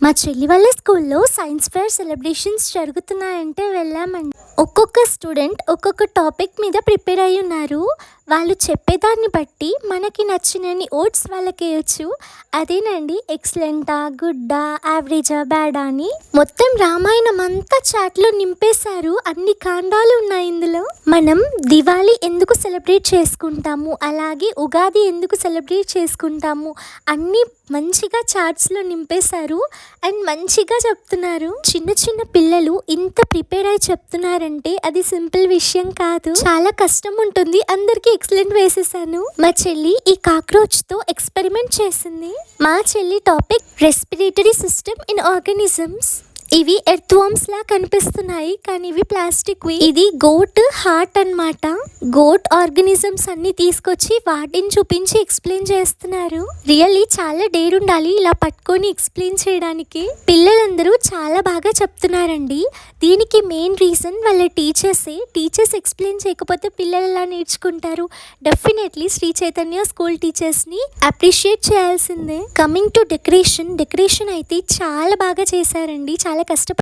మా చెల్లి వాళ్ళ స్కూల్లో సైన్స్ ఫేర్ సెలబ్రేషన్స్ జరుగుతున్నాయంటే వెళ్ళామండి. ఒక్కొక్క స్టూడెంట్ ఒక్కొక్క టాపిక్ మీద ప్రిపేర్ అయి ఉన్నారు. వాళ్ళు చెప్పేదాన్ని బట్టి మనకి నచ్చినన్ని ఓట్స్ వాళ్ళకి వేయచ్చు. అదేనండి ఎక్సలెంటా, గుడ్డా, యావరేజా, బ్యాడా అని మొత్తం రామాయణం అంతా చాట్లో నింపేశారు. అన్ని కాండాలు ఉన్నాయి ఇందులో. మనం దివాళీ ఎందుకు సెలబ్రేట్ చేసుకుంటాము, అలాగే ఉగాది ఎందుకు సెలబ్రేట్ చేసుకుంటాము అన్నీ మంచిగా చార్ట్స్లో నింపేశారు అండ్ మంచిగా చెప్తున్నారు. చిన్న చిన్న పిల్లలు ఇంత ప్రిపేర్ అయి చెప్తున్నారంటే అది సింపుల్ విషయం కాదు, చాలా కష్టం ఉంటుంది. అందరికీ ఎక్సలెంట్ వేసేసాను. మా చెల్లి ఈ కాక్రోచ్ తో ఎక్స్పెరిమెంట్ చేసింది. మా చెల్లి topic respiratory system in organisms. ఇవి ఎర్త్ వార్మ్స్ లా కనిపిస్తున్నాయి కానీ ఇవి ప్లాస్టిక్ వి. ఇది గోట్ హార్ట్ అన్నమాట. గోట్ ఆర్గానిజమ్స్ అన్ని తీసుకొచ్చి వాటిని చూపించి ఎక్స్ప్లెయిన్ చేస్తున్నారు. రియల్లీ చాలా డేర్ ఉండాలి ఇలా పట్టుకొని ఎక్స్ప్లెయిన్ చేయడానికి. పిల్లలందరూ చాలా బాగా చెప్తున్నారండి. దీనికి మెయిన్ రీజన్ వాళ్ళ టీచర్స్ ఎక్స్ప్లెయిన్ చేయకపోతే పిల్లలు ఎలా నేర్చుకుంటారు? Definitely Sri Chaitanya school teachers ని అప్రిషియేట్ చేయాల్సిందే. కమింగ్ టు డెకరేషన్ అయితే చాలా బాగా చేశారండి. చాలా కష్టపడి